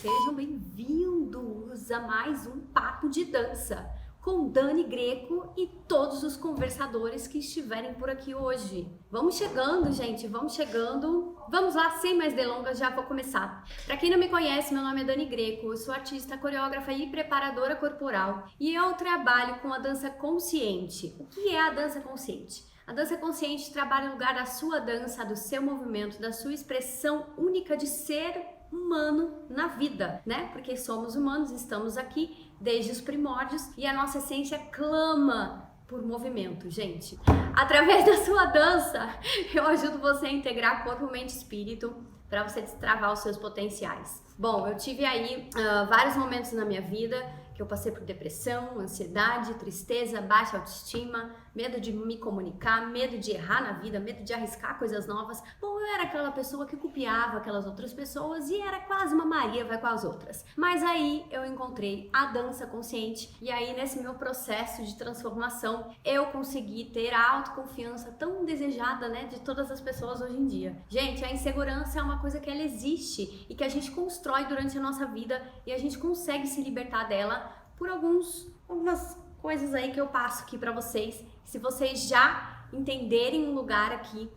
Sejam bem-vindos a mais um Papo de Dança com Dani Greco e todos os conversadores que estiverem por aqui hoje. Vamos chegando, gente, vamos chegando. Vamos lá, sem mais delongas, já vou começar. Para quem não me conhece, meu nome é Dani Greco, eu sou artista, coreógrafa e preparadora corporal e eu trabalho com a dança consciente. O que é a dança consciente? A dança consciente trabalha no lugar da sua dança, do seu movimento, da sua expressão única de ser humano na vida, né? Porque somos humanos, estamos aqui desde os primórdios e a nossa essência clama por movimento, gente. Através da sua dança, eu ajudo você a integrar corpo, mente e espírito para você destravar os seus potenciais. Bom, eu tive aí vários momentos na minha vida que eu passei por depressão, ansiedade, tristeza, baixa autoestima, medo de me comunicar, medo de errar na vida, medo de arriscar coisas novas. Bom, eu era aquela pessoa que copiava aquelas outras pessoas e era quase uma Maria vai com as outras. Mas aí eu encontrei a dança consciente e aí nesse meu processo de transformação eu consegui ter a autoconfiança tão desejada, né, de todas as pessoas hoje em dia. Gente, a insegurança é uma coisa que ela existe e que a gente constrói durante a nossa vida e a gente consegue se libertar dela por algumas coisas aí que eu passo aqui pra vocês. Se vocês já entenderem um lugar aqui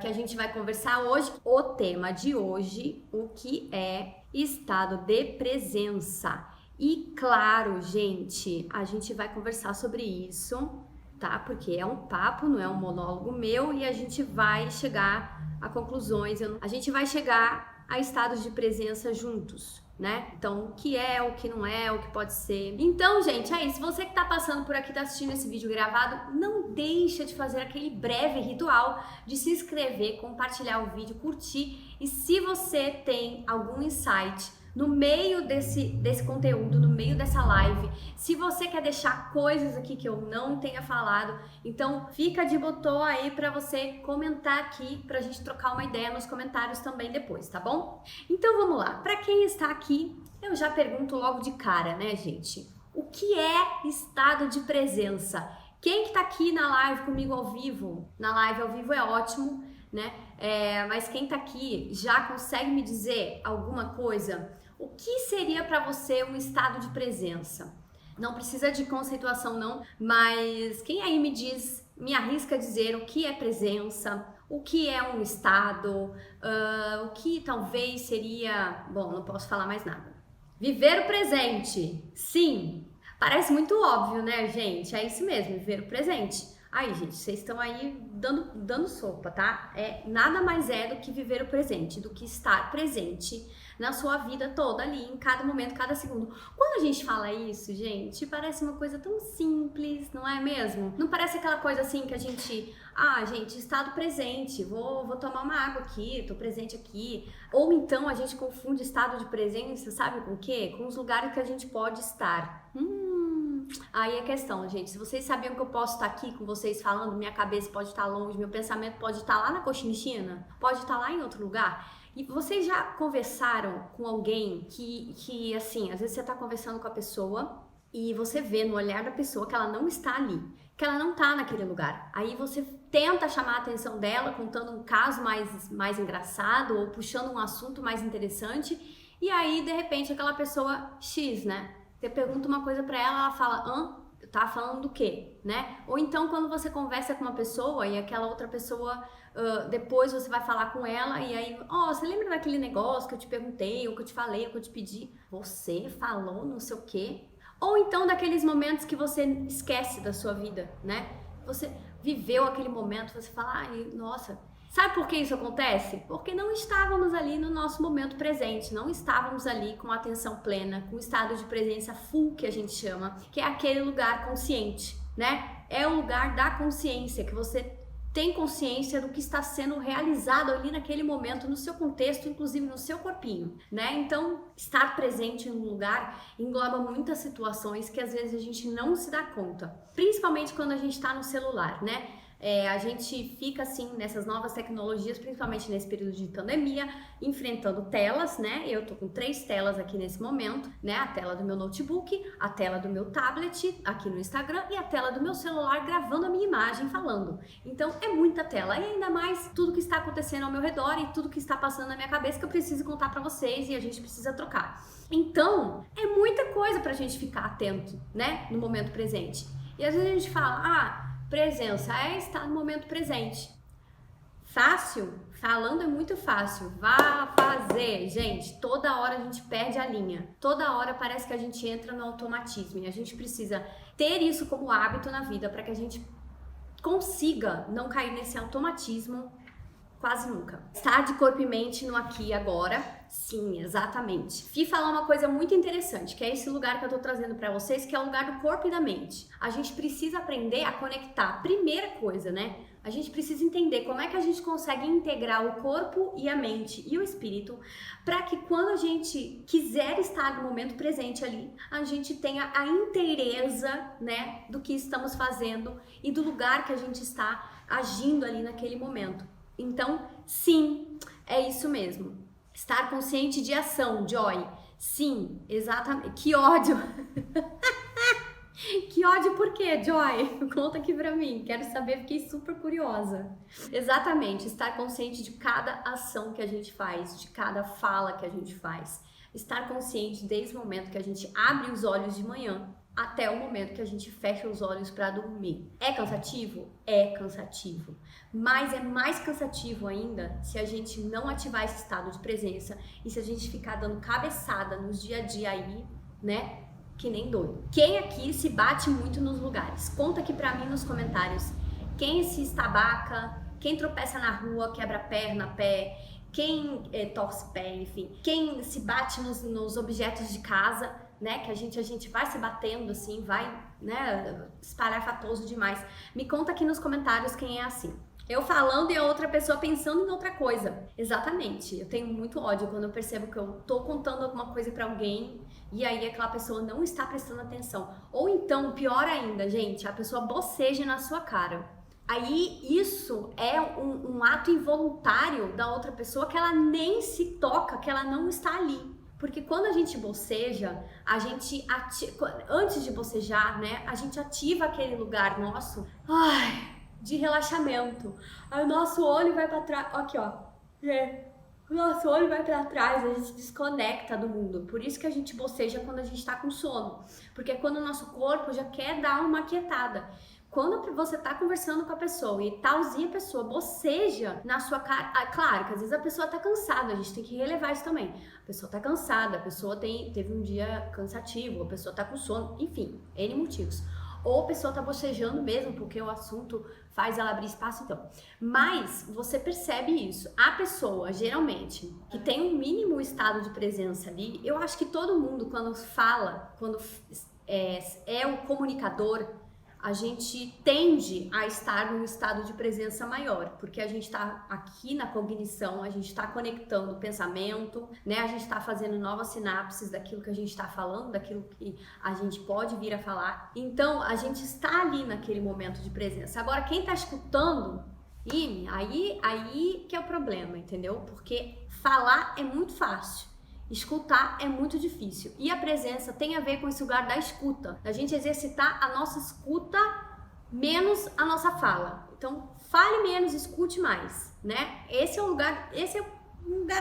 que a gente vai conversar hoje, o tema de hoje, o que é estado de presença. E claro, gente, a gente vai conversar sobre isso, tá? Porque é um papo, não é um monólogo meu e a gente vai chegar a conclusões, a gente vai chegar a estados de presença juntos, né? Então, o que é, o que não é, o que pode ser. Então, gente, é isso. Você que tá passando por aqui, tá assistindo esse vídeo gravado, não deixa de fazer aquele breve ritual de se inscrever, compartilhar o vídeo, curtir. E se você tem algum insight no meio desse conteúdo, no meio dessa live, se você quer deixar coisas aqui que eu não tenha falado, então fica de botão aí pra você comentar aqui, pra gente trocar uma ideia nos comentários também depois, tá bom? Então vamos lá, pra quem está aqui, eu já pergunto logo de cara, né, gente? O que é estado de presença? Quem que tá aqui na live comigo ao vivo? Na live ao vivo é ótimo, né? Mas quem tá aqui já consegue me dizer alguma coisa? O que seria para você um estado de presença? Não precisa de conceituação não, mas quem aí me diz, me arrisca a dizer o que é presença, o que é um estado, o que talvez seria... Bom, não posso falar mais nada. Viver o presente, sim! Parece muito óbvio, né, gente? É isso mesmo, viver o presente. Aí, gente, vocês estão aí dando sopa, tá? Nada mais é do que viver o presente, do que estar presente na sua vida toda ali, em cada momento, cada segundo. Quando a gente fala isso, gente, parece uma coisa tão simples, não é mesmo? Não parece aquela coisa assim que a gente... Ah, gente, estado presente, vou tomar uma água aqui, tô presente aqui. Ou então a gente confunde estado de presença, sabe com o quê? Com os lugares que a gente pode estar. Aí é questão, gente, se vocês sabiam que eu posso estar aqui com vocês falando, minha cabeça pode estar longe, meu pensamento pode estar lá na Cochinchina, pode estar lá em outro lugar. E vocês já conversaram com alguém que assim, às vezes você está conversando com a pessoa e você vê no olhar da pessoa que ela não está ali, que ela não está naquele lugar. Aí você tenta chamar a atenção dela contando um caso mais engraçado ou puxando um assunto mais interessante e aí, de repente, aquela pessoa X, né? Você pergunta uma coisa pra ela, ela fala, tá falando do quê, né? Ou então quando você conversa com uma pessoa e aquela outra pessoa, depois você vai falar com ela e aí, você lembra daquele negócio que eu te perguntei, ou que eu te falei, ou que eu te pedi? Você falou não sei o quê? Ou então daqueles momentos que você esquece da sua vida, né? Você viveu aquele momento, você fala, nossa... Sabe por que isso acontece? Porque não estávamos ali no nosso momento presente, não estávamos ali com atenção plena, com o estado de presença full que a gente chama, que é aquele lugar consciente, né? É o lugar da consciência, que você tem consciência do que está sendo realizado ali naquele momento, no seu contexto, inclusive no seu corpinho, né? Então, estar presente em um lugar engloba muitas situações que às vezes a gente não se dá conta, principalmente quando a gente está no celular, né? A gente fica assim nessas novas tecnologias, principalmente nesse período de pandemia, enfrentando telas, né? Eu tô com 3 telas aqui nesse momento, né? A tela do meu notebook, a tela do meu tablet aqui no Instagram e a tela do meu celular gravando a minha imagem falando. Então é muita tela e ainda mais tudo que está acontecendo ao meu redor e tudo que está passando na minha cabeça que eu preciso contar para vocês e a gente precisa trocar. Então é muita coisa pra gente ficar atento, né? No momento presente. E às vezes a gente fala, presença é estar no momento presente. Fácil? Falando é muito fácil. Vá fazer. Gente, toda hora a gente perde a linha. Toda hora parece que a gente entra no automatismo. E a gente precisa ter isso como hábito na vida para que a gente consiga não cair nesse automatismo quase nunca. Estar de corpo e mente no aqui e agora. Sim, exatamente. Fui falar uma coisa muito interessante, que é esse lugar que eu tô trazendo pra vocês, que é o lugar do corpo e da mente. A gente precisa aprender a conectar. Primeira coisa, né? A gente precisa entender como é que a gente consegue integrar o corpo e a mente e o espírito para que quando a gente quiser estar no momento presente ali, a gente tenha a inteireza, né, do que estamos fazendo e do lugar que a gente está agindo ali naquele momento. Então, sim, é isso mesmo. Estar consciente de ação, Joy. Sim, exatamente. Que ódio! Que ódio por quê, Joy? Conta aqui pra mim. Quero saber, fiquei super curiosa. Exatamente, estar consciente de cada ação que a gente faz, de cada fala que a gente faz. Estar consciente desde o momento que a gente abre os olhos de manhã até o momento que a gente fecha os olhos para dormir. É cansativo? É cansativo. Mas é mais cansativo ainda se a gente não ativar esse estado de presença e se a gente ficar dando cabeçada nos dia a dia aí, né? Que nem doido. Quem aqui se bate muito nos lugares? Conta aqui pra mim nos comentários. Quem se estabaca, quem tropeça na rua, quebra perna, pé, quem torce pé, enfim. Quem se bate nos objetos de casa, né, que a gente vai se batendo assim, vai, né, espalhafatoso demais. Me conta aqui nos comentários quem é assim. Eu falando e a outra pessoa pensando em outra coisa. Exatamente. Eu tenho muito ódio quando eu percebo que eu tô contando alguma coisa pra alguém e aí aquela pessoa não está prestando atenção. Ou então, pior ainda, gente, a pessoa boceja na sua cara. Aí isso é um ato involuntário da outra pessoa que ela nem se toca, que ela não está ali. Porque quando a gente boceja, a gente antes de bocejar, né, a gente ativa aquele lugar nosso de relaxamento. Aí o nosso olho vai para trás, aqui ó, o nosso olho vai para trás, a gente desconecta do mundo. Por isso que a gente boceja quando a gente está com sono, porque é quando o nosso corpo já quer dar uma quietada. Quando você tá conversando com a pessoa e talzinha a pessoa boceja na sua cara, claro que às vezes a pessoa tá cansada, a gente tem que relevar isso também. A pessoa tá cansada, a pessoa teve um dia cansativo, a pessoa tá com sono, enfim, N motivos. Ou a pessoa tá bocejando mesmo, porque o assunto faz ela abrir espaço, então. Mas você percebe isso. A pessoa, geralmente, que tem um mínimo estado de presença ali, eu acho que todo mundo, quando fala, quando é o comunicador, a gente tende a estar num estado de presença maior, porque a gente está aqui na cognição, a gente está conectando o pensamento, né? A gente está fazendo novas sinapses daquilo que a gente está falando, daquilo que a gente pode vir a falar. Então, a gente está ali naquele momento de presença. Agora, quem está escutando, aí que é o problema, entendeu? Porque falar é muito fácil. Escutar é muito difícil. E a presença tem a ver com esse lugar da escuta. Da gente exercitar a nossa escuta menos a nossa fala. Então, fale menos, escute mais, né? Esse é um lugar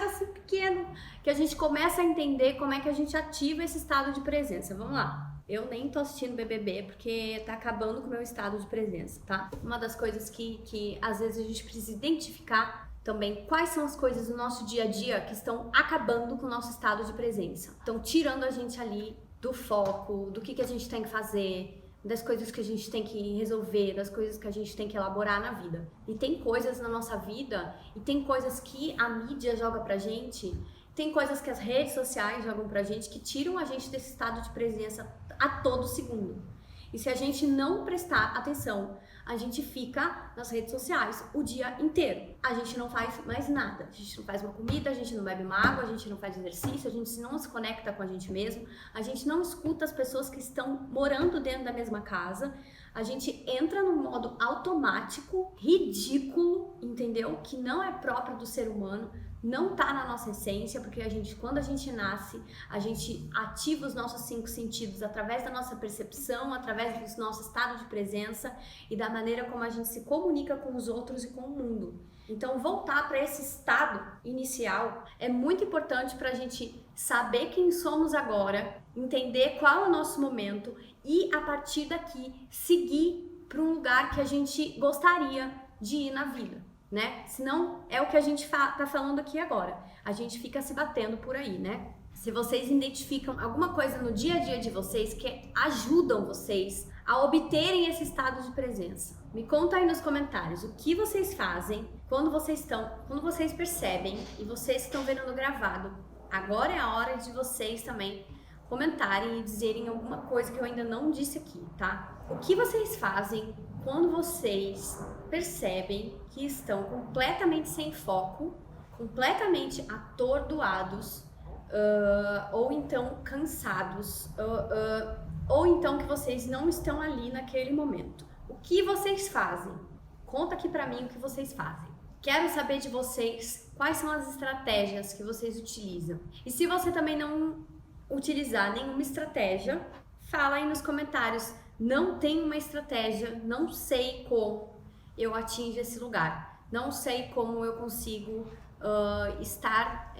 assim pequeno que a gente começa a entender como é que a gente ativa esse estado de presença. Vamos lá. Eu nem tô assistindo BBB porque tá acabando com o meu estado de presença, tá? Uma das coisas que às vezes a gente precisa identificar também quais são as coisas do nosso dia a dia que estão acabando com o nosso estado de presença. Estão tirando a gente ali do foco, do que a gente tem que fazer, das coisas que a gente tem que resolver, das coisas que a gente tem que elaborar na vida. E tem coisas na nossa vida, e tem coisas que a mídia joga pra gente, tem coisas que as redes sociais jogam pra gente que tiram a gente desse estado de presença a todo segundo. E se a gente não prestar atenção, a gente fica nas redes sociais o dia inteiro. A gente não faz mais nada. A gente não faz uma comida, a gente não bebe uma água, a gente não faz exercício, a gente não se conecta com a gente mesmo, a gente não escuta as pessoas que estão morando dentro da mesma casa, a gente entra num modo automático, ridículo, entendeu? Que não é próprio do ser humano, não tá na nossa essência, porque quando a gente nasce, a gente ativa os nossos 5 sentidos através da nossa percepção, através do nosso estado de presença e da maneira como a gente se comunica com os outros e com o mundo. Então, voltar para esse estado inicial é muito importante para a gente saber quem somos agora, entender qual é o nosso momento e, a partir daqui, seguir para um lugar que a gente gostaria de ir na vida, né? Senão, é o que a gente tá falando aqui agora. A gente fica se batendo por aí, né? Se vocês identificam alguma coisa no dia a dia de vocês que ajudam vocês a obterem esse estado de presença, me conta aí nos comentários o que vocês fazem quando vocês percebem, e vocês que estão vendo no gravado, agora é a hora de vocês também comentarem e dizerem alguma coisa que eu ainda não disse aqui, tá? O que vocês fazem quando vocês percebem que estão completamente sem foco, completamente atordoados, ou então cansados, ou então que vocês não estão ali naquele momento? O que vocês fazem? Conta aqui pra mim o que vocês fazem. Quero saber de vocês quais são as estratégias que vocês utilizam. E se você também não utilizar nenhuma estratégia, fala aí nos comentários. Não tenho uma estratégia, não sei como eu atinjo esse lugar. Não sei como eu consigo estar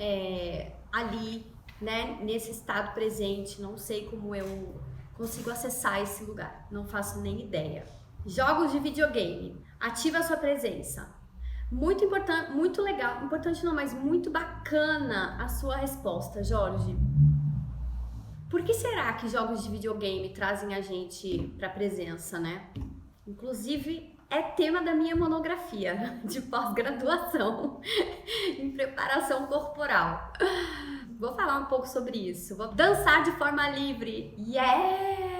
ali, né, nesse estado presente. Não sei como eu consigo acessar esse lugar. Não faço nem ideia. Jogos de videogame. Ativa a sua presença. Muito importante, muito legal, importante não, mas muito bacana a sua resposta, Jorge. Por que será que jogos de videogame trazem a gente para a presença, né? Inclusive, é tema da minha monografia de pós-graduação em preparação corporal. Vou falar um pouco sobre isso. Vou dançar de forma livre. Yes!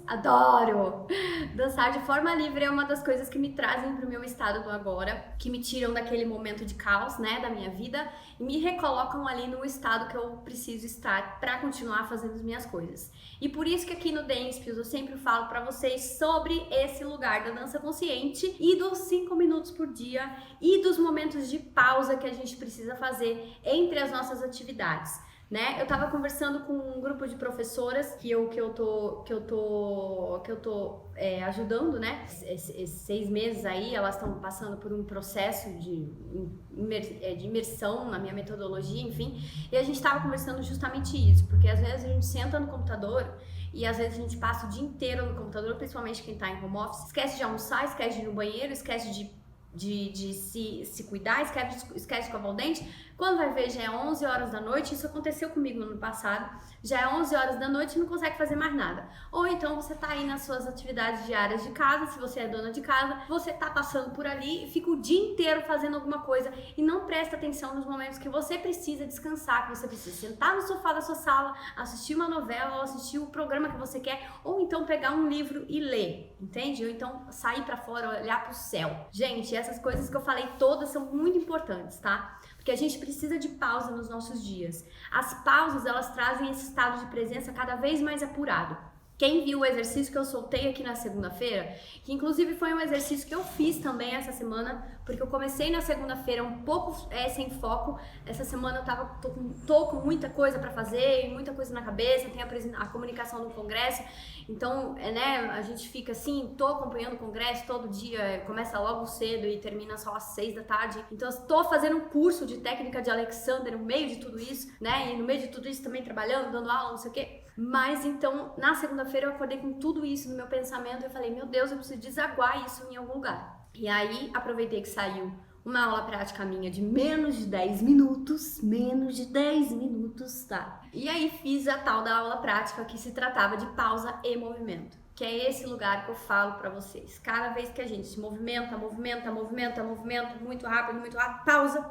Adoro! Dançar de forma livre é uma das coisas que me trazem para o meu estado do agora, que me tiram daquele momento de caos, né, da minha vida e me recolocam ali no estado que eu preciso estar para continuar fazendo as minhas coisas. E por isso que aqui no Dance Pills eu sempre falo para vocês sobre esse lugar da dança consciente e dos 5 minutos por dia e dos momentos de pausa que a gente precisa fazer entre as nossas atividades. Né? Eu tava conversando com um grupo de professoras que eu tô ajudando, né? Esses 6 meses aí, elas estão passando por um processo de imersão na minha metodologia, enfim. E a gente tava conversando justamente isso, porque às vezes a gente senta no computador e às vezes a gente passa o dia inteiro no computador, principalmente quem tá em home office, esquece de almoçar, esquece de ir no banheiro, esquece de se cuidar, esquece de escovar o dente. Quando vai ver, já é 11 horas da noite. Isso aconteceu comigo no ano passado. Já é 11 horas da noite e não consegue fazer mais nada. Ou então você tá aí nas suas atividades diárias de casa, se você é dona de casa, você tá passando por ali e fica o dia inteiro fazendo alguma coisa e não presta atenção nos momentos que você precisa descansar, que você precisa sentar no sofá da sua sala, assistir uma novela ou assistir o programa que você quer, ou então pegar um livro e ler, entende? Ou então sair pra fora, olhar pro céu. Gente, essas coisas que eu falei todas são muito importantes, tá? Porque a gente precisa de pausa nos nossos dias. As pausas, elas trazem esse estado de presença cada vez mais apurado. Quem viu o exercício que eu soltei aqui na segunda-feira, que inclusive foi um exercício que eu fiz também essa semana, porque eu comecei na segunda-feira um pouco sem foco. Essa semana eu tô com muita coisa para fazer, muita coisa na cabeça, tem a comunicação do congresso. Então, né, a gente fica assim, tô acompanhando o congresso todo dia, começa logo cedo e termina só às 6 da tarde. Então, eu tô fazendo um curso de técnica de Alexander no meio de tudo isso, né? E no meio de tudo isso também trabalhando, dando aula, não sei o quê. Mas então, na segunda-feira eu acordei com tudo isso no meu pensamento e eu falei, meu Deus, eu preciso desaguar isso em algum lugar. E aí, aproveitei que saiu uma aula prática minha de menos de 10 minutos, tá? E aí fiz a tal da aula prática que se tratava de pausa e movimento, que é esse lugar que eu falo pra vocês. Cada vez que a gente se movimenta muito rápido, pausa,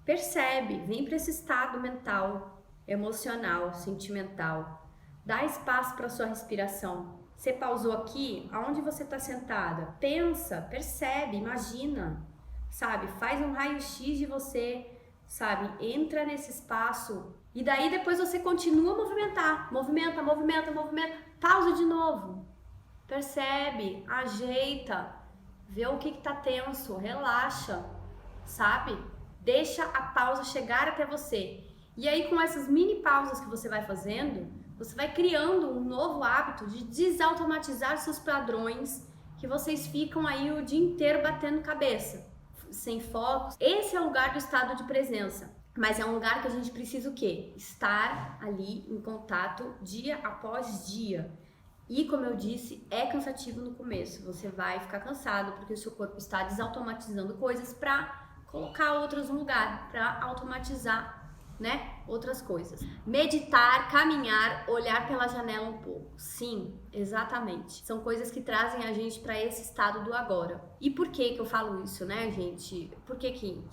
percebe, vem pra esse estado mental, emocional, sentimental. Dá espaço para sua respiração. Você pausou aqui, aonde você está sentada? Pensa, percebe, imagina, sabe? Faz um raio-x de você, sabe? Entra nesse espaço e daí depois você continua a movimentar. Movimenta. Pausa de novo. percebe, ajeita, vê o que tá tenso, relaxa, sabe? Deixa a pausa chegar até você. E aí, com essas mini pausas que você vai fazendo, você vai criando um novo hábito de desautomatizar seus padrões que vocês ficam aí o dia inteiro batendo cabeça, sem foco. Esse é o lugar do estado de presença. Mas é um lugar que a gente precisa o quê? Estar ali em contato dia após dia. E como eu disse, é cansativo no começo. Você vai ficar cansado porque o seu corpo está desautomatizando coisas para colocar outras no lugar, para automatizar, né, outras coisas. Meditar, caminhar, olhar pela janela um pouco. Sim, exatamente. São coisas que trazem a gente para esse estado do agora. E por que eu falo isso, né, gente? Por que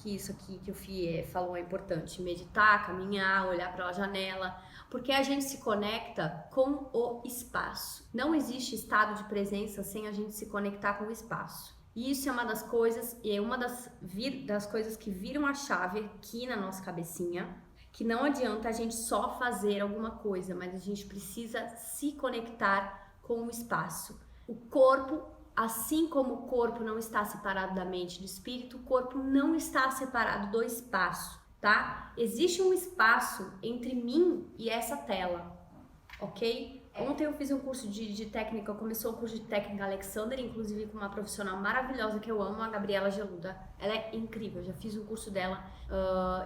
isso aqui que o Fie falou é importante? Meditar, caminhar, olhar pela janela. Porque a gente se conecta com o espaço. Não existe estado de presença sem a gente se conectar com o espaço. E isso é uma das coisas, e é uma das coisas que viram a chave aqui na nossa cabecinha, que não adianta a gente só fazer alguma coisa, mas a gente precisa se conectar com o espaço. O corpo, assim como o corpo não está separado da mente e do espírito, o corpo não está separado do espaço, tá? Existe um espaço entre mim e essa tela, ok? Ontem eu fiz um curso de técnica, começou o curso de técnica Alexander, inclusive com uma profissional maravilhosa que eu amo, a Gabriela Geluda. Ela é incrível, eu já fiz o curso dela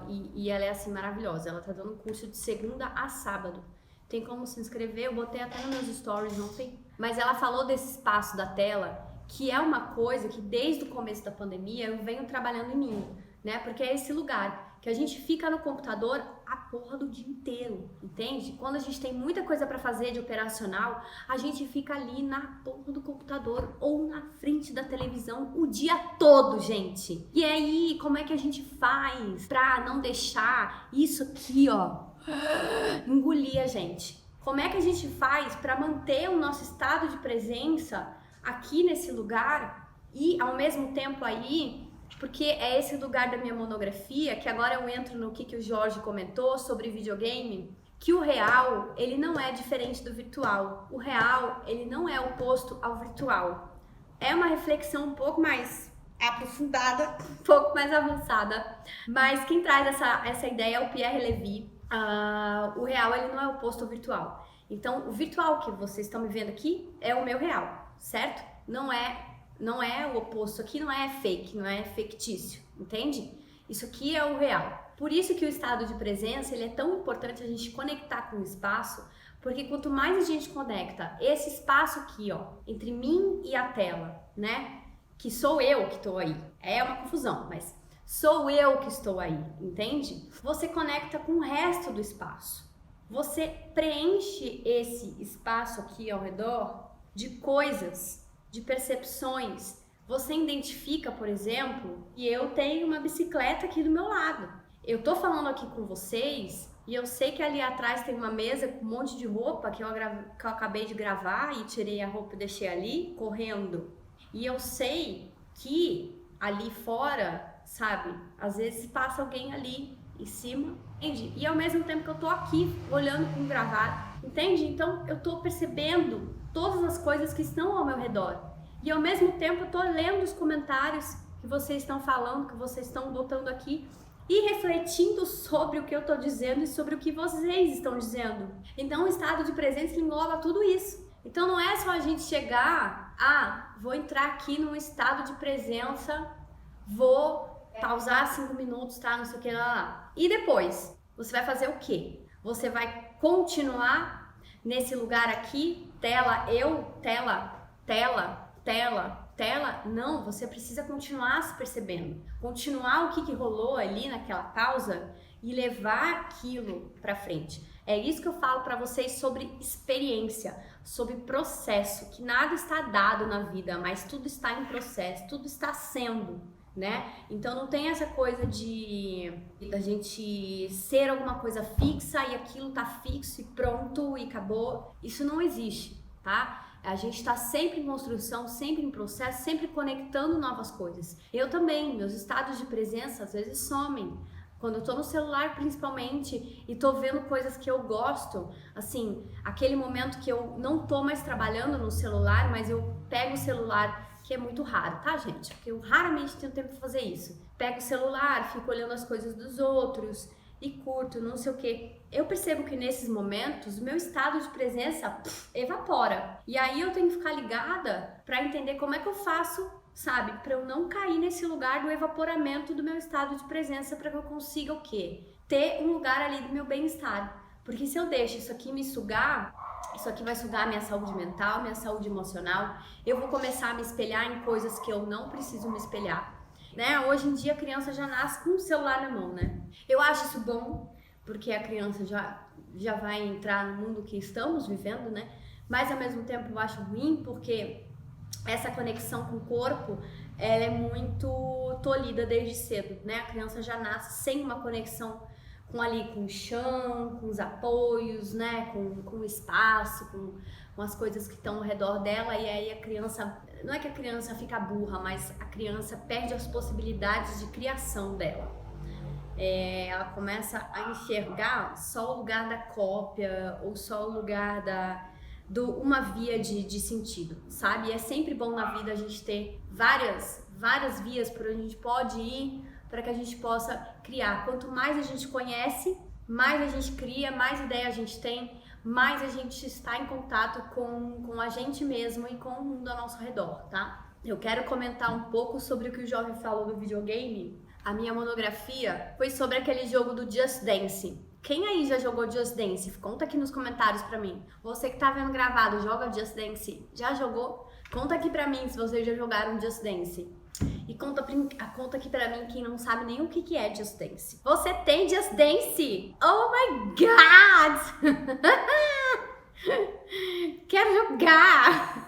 e ela é assim maravilhosa. Ela tá dando um curso de segunda a sábado. Tem como se inscrever, eu botei até nos meus stories ontem. Mas ela falou desse espaço da tela, que é uma coisa que desde o começo da pandemia eu venho trabalhando em mim, né? Porque é esse lugar que a gente fica no computador a porra do dia inteiro, entende? Quando a gente tem muita coisa pra fazer de operacional, a gente fica ali na porra do computador ou na frente da televisão o dia todo, gente. E aí, como é que a gente faz pra não deixar isso aqui, ó, engolir a gente? Como é que a gente faz pra manter o nosso estado de presença aqui nesse lugar e ao mesmo tempo aí, porque é esse lugar da minha monografia, que agora eu entro no que o Jorge comentou sobre videogame, que o real, ele não é diferente do virtual. O real, ele não é oposto ao virtual. É uma reflexão um pouco mais aprofundada, um pouco mais avançada, mas quem traz essa ideia é o Pierre Levy. O real, ele não é oposto ao virtual. Então, o virtual que vocês estão me vendo aqui é o meu real, certo? Não é o oposto aqui, não é fake, não é fictício, entende? Isso aqui é o real. Por isso que o estado de presença, ele é tão importante a gente conectar com o espaço, porque quanto mais a gente conecta esse espaço aqui, ó, entre mim e a tela, né? Que sou eu que estou aí. É uma confusão, mas sou eu que estou aí, entende? Você conecta com o resto do espaço. Você preenche esse espaço aqui ao redor de coisas, de percepções. Você identifica, por exemplo, que eu tenho uma bicicleta aqui do meu lado. Eu tô falando aqui com vocês e eu sei que ali atrás tem uma mesa com um monte de roupa que eu acabei de gravar e tirei a roupa e deixei ali, correndo. E eu sei que ali fora, sabe, às vezes passa alguém ali em cima, entende? E ao mesmo tempo que eu tô aqui olhando com gravado, entende? Então eu tô percebendo todas as coisas que estão ao meu redor. E ao mesmo tempo eu tô lendo os comentários que vocês estão falando, que vocês estão botando aqui e refletindo sobre o que eu tô dizendo e sobre o que vocês estão dizendo. Então o estado de presença engloba tudo isso. Então não é só a gente chegar, vou entrar aqui num estado de presença, vou pausar 5 minutos, tá, não sei o que lá. E depois, você vai fazer o quê? Você vai continuar nesse lugar aqui, tela, tela? Não, você precisa continuar se percebendo. Continuar o que rolou ali naquela pausa e levar aquilo pra frente. É isso que eu falo pra vocês sobre experiência, sobre processo, que nada está dado na vida, mas tudo está em processo, tudo está sendo, né? Então não tem essa coisa da gente ser alguma coisa fixa e aquilo tá fixo e pronto e acabou. Isso não existe, tá? A gente está sempre em construção, sempre em processo, sempre conectando novas coisas. Eu também, meus estados de presença às vezes somem. Quando eu tô no celular, principalmente, e tô vendo coisas que eu gosto, assim, aquele momento que eu não tô mais trabalhando no celular, mas eu pego o celular, que é muito raro, tá, gente? Porque eu raramente tenho tempo pra fazer isso. Pego o celular, fico olhando as coisas dos outros e curto, não sei o quê. Eu percebo que nesses momentos, o meu estado de presença evapora. E aí eu tenho que ficar ligada pra entender como é que eu faço, sabe? Pra eu não cair nesse lugar do evaporamento do meu estado de presença, pra que eu consiga o quê? Ter um lugar ali do meu bem-estar. Porque se eu deixo isso aqui me sugar, isso aqui vai sugar minha saúde mental, minha saúde emocional, eu vou começar a me espelhar em coisas que eu não preciso me espelhar. Né? Hoje em dia a criança já nasce com o celular na mão, né? Eu acho isso bom, porque a criança já vai entrar no mundo que estamos vivendo, né? Mas ao mesmo tempo eu acho ruim, porque essa conexão com o corpo, ela é muito tolhida desde cedo, né? A criança já nasce sem uma conexão com o chão, com os apoios, né? Com o espaço, com as coisas que estão ao redor dela, e aí a criança, não é que a criança fica burra, mas a criança perde as possibilidades de criação dela. Ela começa a enxergar só o lugar da cópia, ou só o lugar uma via de sentido, sabe? E é sempre bom na vida a gente ter várias vias por onde a gente pode ir, para que a gente possa criar. Quanto mais a gente conhece, mais a gente cria, mais ideia a gente tem, mais a gente está em contato com a gente mesmo e com o mundo ao nosso redor, tá? Eu quero comentar um pouco sobre o que o jovem falou do videogame. A minha monografia foi sobre aquele jogo do Just Dance. Quem aí já jogou Just Dance? Conta aqui nos comentários pra mim. Você que tá vendo gravado, joga Just Dance? Já jogou? Conta aqui pra mim se vocês já jogaram Just Dance. E conta aqui pra mim quem não sabe nem o que é Just Dance. Você tem Just Dance? Oh my God! Quero jogar!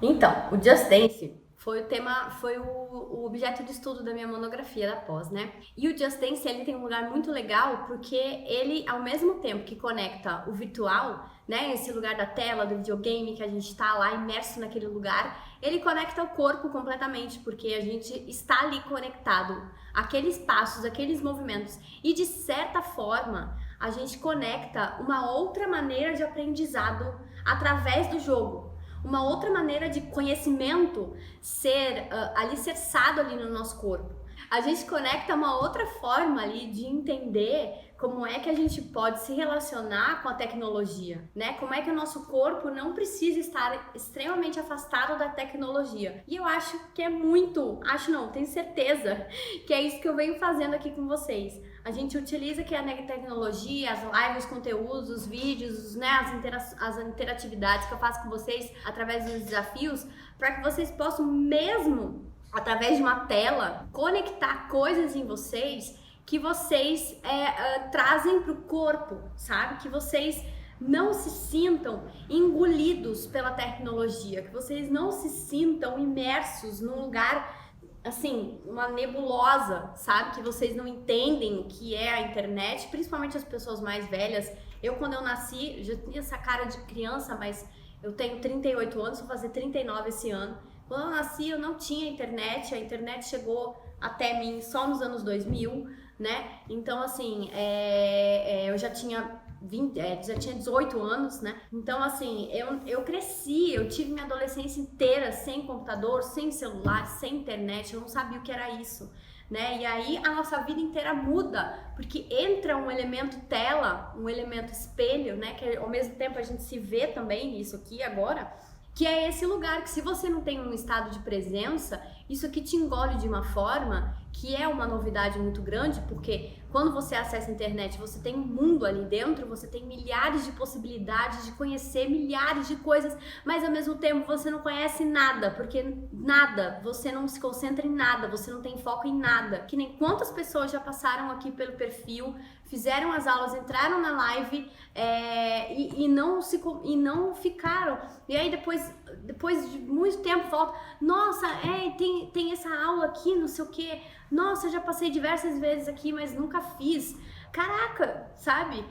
Então, o Just Dance foi o objeto de estudo da minha monografia da pós, né? E o Just Dance, ele tem um lugar muito legal porque ele, ao mesmo tempo que conecta o virtual, né, esse lugar da tela, do videogame, que a gente tá lá imerso naquele lugar, ele conecta o corpo completamente, porque a gente está ali conectado àqueles passos, àqueles movimentos. E de certa forma, a gente conecta uma outra maneira de aprendizado através do jogo. Uma outra maneira de conhecimento ser alicerçado ali no nosso corpo. A gente conecta uma outra forma ali de entender como é que a gente pode se relacionar com a tecnologia, né? Como é que o nosso corpo não precisa estar extremamente afastado da tecnologia. E eu acho que tenho certeza que é isso que eu venho fazendo aqui com vocês. A gente utiliza que a tecnologia, as lives, os conteúdos, os vídeos, né, as interatividades que eu faço com vocês através dos desafios, para que vocês possam mesmo, através de uma tela, conectar coisas em vocês que vocês trazem para o corpo, sabe? Que vocês não se sintam engolidos pela tecnologia, que vocês não se sintam imersos num lugar, assim, uma nebulosa, sabe? Que vocês não entendem o que é a internet, principalmente as pessoas mais velhas. Eu, quando eu nasci, já tinha essa cara de criança, mas eu tenho 38 anos, vou fazer 39 esse ano. Quando eu nasci, eu não tinha internet, a internet chegou até mim só nos anos 2000, né? Então, assim, eu já tinha 18 anos, né? Então, assim, eu cresci, eu tive minha adolescência inteira sem computador, sem celular, sem internet, eu não sabia o que era isso, né? E aí a nossa vida inteira muda, porque entra um elemento tela, um elemento espelho, né? Que ao mesmo tempo a gente se vê também, isso aqui agora, que é esse lugar que, se você não tem um estado de presença, isso aqui te engole de uma forma que é uma novidade muito grande, porque quando você acessa a internet, você tem um mundo ali dentro, você tem milhares de possibilidades de conhecer milhares de coisas, mas ao mesmo tempo você não conhece nada, porque nada, você não se concentra em nada, você não tem foco em nada. Que nem quantas pessoas já passaram aqui pelo perfil, fizeram as aulas, entraram na live e não ficaram. E aí depois de muito tempo volta, nossa, tem essa aula aqui, não sei o que, nossa, eu já passei diversas vezes aqui, mas nunca fiz. Caraca, sabe?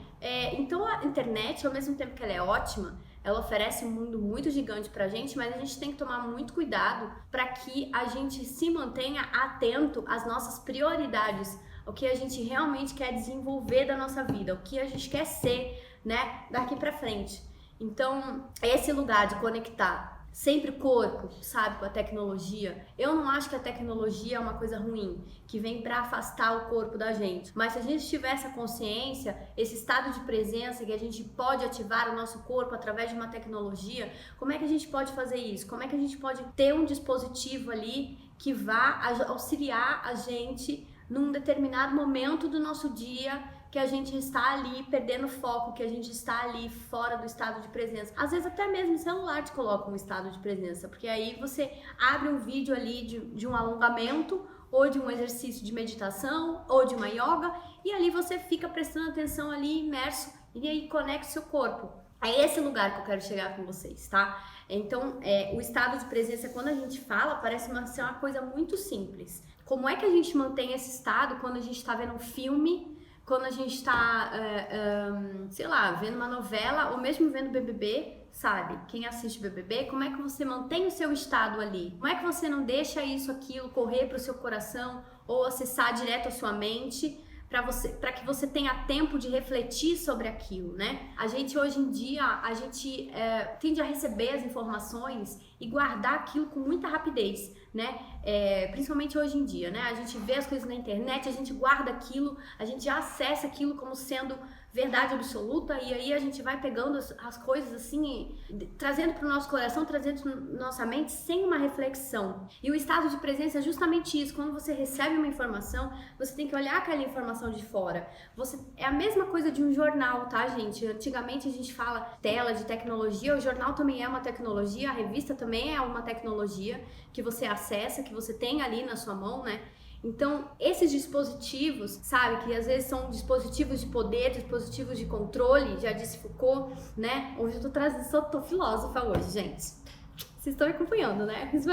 Então a internet, ao mesmo tempo que ela é ótima, ela oferece um mundo muito gigante pra gente, mas a gente tem que tomar muito cuidado para que a gente se mantenha atento às nossas prioridades, o que a gente realmente quer desenvolver da nossa vida, o que a gente quer ser, né, daqui pra frente. Então, esse lugar de conectar sempre o corpo, sabe, com a tecnologia. Eu não acho que a tecnologia é uma coisa ruim, que vem para afastar o corpo da gente. Mas se a gente tiver essa consciência, esse estado de presença que a gente pode ativar o nosso corpo através de uma tecnologia, como é que a gente pode fazer isso? Como é que a gente pode ter um dispositivo ali que vá auxiliar a gente num determinado momento do nosso dia, que a gente está ali perdendo foco, que a gente está ali fora do estado de presença. Às vezes até mesmo o celular te coloca um estado de presença, porque aí você abre um vídeo ali de um alongamento, ou de um exercício de meditação, ou de uma yoga, e ali você fica prestando atenção ali, imerso, e aí conecta o seu corpo. É esse lugar que eu quero chegar com vocês, tá? Então, o estado de presença, quando a gente fala, parece ser uma coisa muito simples. Como é que a gente mantém esse estado quando a gente está vendo um filme, quando a gente está, sei lá, vendo uma novela ou mesmo vendo BBB, sabe? Quem assiste BBB, como é que você mantém o seu estado ali? Como é que você não deixa isso, aquilo correr para o seu coração ou acessar direto a sua mente para que você tenha tempo de refletir sobre aquilo, né? A gente hoje em dia, tende a receber as informações e guardar aquilo com muita rapidez, né? Principalmente hoje em dia, né? A gente vê as coisas na internet, a gente guarda aquilo, a gente já acessa aquilo como sendo verdade absoluta, e aí a gente vai pegando as coisas assim, trazendo para o nosso coração, trazendo para nossa mente sem uma reflexão. E o estado de presença é justamente isso. Quando você recebe uma informação, você tem que olhar aquela informação de fora. É a mesma coisa de um jornal, tá, gente? Antigamente a gente fala tela de tecnologia, o jornal também é uma tecnologia, a revista também é uma tecnologia que você acessa, que você tem ali na sua mão, né? Então, esses dispositivos, sabe, que às vezes são dispositivos de poder, dispositivos de controle, já disse Foucault, né? Hoje eu tô filósofa hoje, gente. Vocês estão acompanhando, né? Se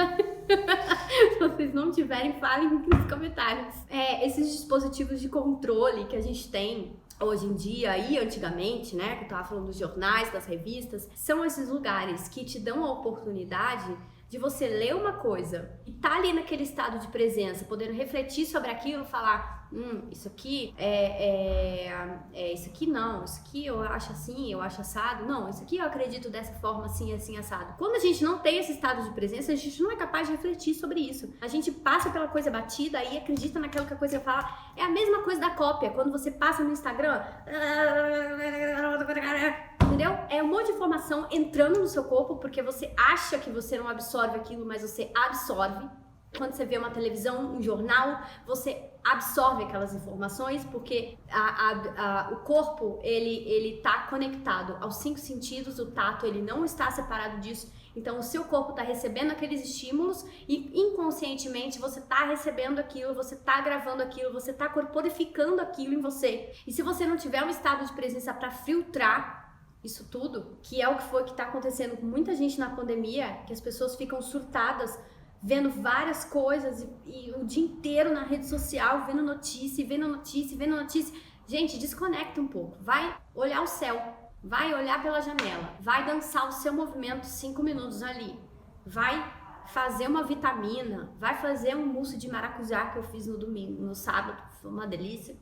vocês não tiverem, falem nos comentários. Esses dispositivos de controle que a gente tem hoje em dia e antigamente, né? Que eu tava falando dos jornais, das revistas, são esses lugares que te dão a oportunidade de você ler uma coisa e tá ali naquele estado de presença, podendo refletir sobre aquilo, falar, isso aqui isso aqui não, isso aqui eu acho assim, eu acho assado, não, isso aqui eu acredito dessa forma, assim, assim, assado. Quando a gente não tem esse estado de presença, a gente não é capaz de refletir sobre isso. A gente passa pela coisa batida e acredita naquilo que a coisa fala. É a mesma coisa da cópia, quando você passa no Instagram, entendeu? É um monte de informação entrando no seu corpo porque você acha que você não absorve aquilo, mas você absorve. Quando você vê uma televisão, um jornal, você absorve aquelas informações porque o corpo, ele tá conectado aos 5 sentidos, o tato, ele não está separado disso. Então, o seu corpo está recebendo aqueles estímulos e inconscientemente você está recebendo aquilo, você está gravando aquilo, você está corporificando aquilo em você. E se você não tiver um estado de presença para filtrar isso tudo, que é o que está acontecendo com muita gente na pandemia, que as pessoas ficam surtadas, vendo várias coisas e o dia inteiro na rede social, vendo notícia, vendo notícia, vendo notícia. Gente, desconecta um pouco, vai olhar o céu, vai olhar pela janela, vai dançar o seu movimento 5 minutos ali, vai fazer uma vitamina, vai fazer um mousse de maracujá que eu fiz no domingo, no sábado, foi uma delícia,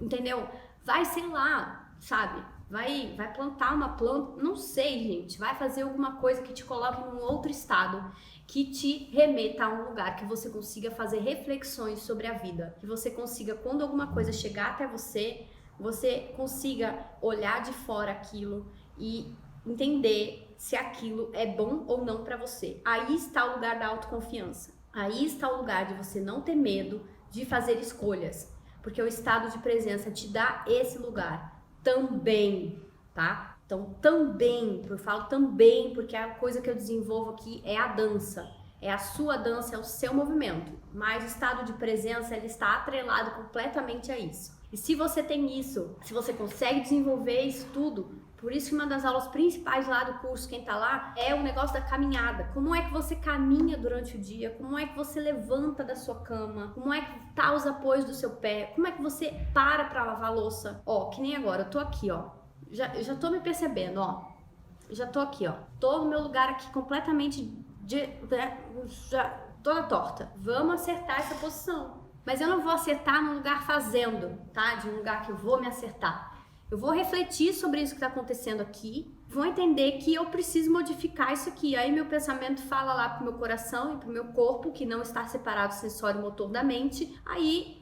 entendeu? Vai, sei lá, sabe? Vai plantar uma planta, não sei, gente, vai fazer alguma coisa que te coloque num outro estado, que te remeta a um lugar que você consiga fazer reflexões sobre a vida, que você consiga, quando alguma coisa chegar até você, você consiga olhar de fora aquilo e entender se aquilo é bom ou não para você. Aí está o lugar da autoconfiança, aí está o lugar de você não ter medo de fazer escolhas, porque o estado de presença te dá esse lugar também, tá? Então, também, eu falo também, porque a coisa que eu desenvolvo aqui é a dança. É a sua dança, é o seu movimento. Mas o estado de presença, ele está atrelado completamente a isso. E se você tem isso, se você consegue desenvolver isso tudo, por isso que uma das aulas principais lá do curso, quem tá lá, é o negócio da caminhada. Como é que você caminha durante o dia? Como é que você levanta da sua cama? Como é que tá os apoios do seu pé? Como é que você para lavar a louça? Ó, que nem agora, eu tô aqui, ó. Eu já tô me percebendo, ó. Eu já tô aqui, ó. Tô no meu lugar aqui completamente já toda torta. Vamos acertar essa posição. Mas eu não vou acertar num lugar fazendo, tá? De um lugar que eu vou me acertar. Eu vou refletir sobre isso que tá acontecendo aqui, vou entender que eu preciso modificar isso aqui. Aí meu pensamento fala lá pro meu coração e pro meu corpo, que não está separado sensório e motor da mente. Aí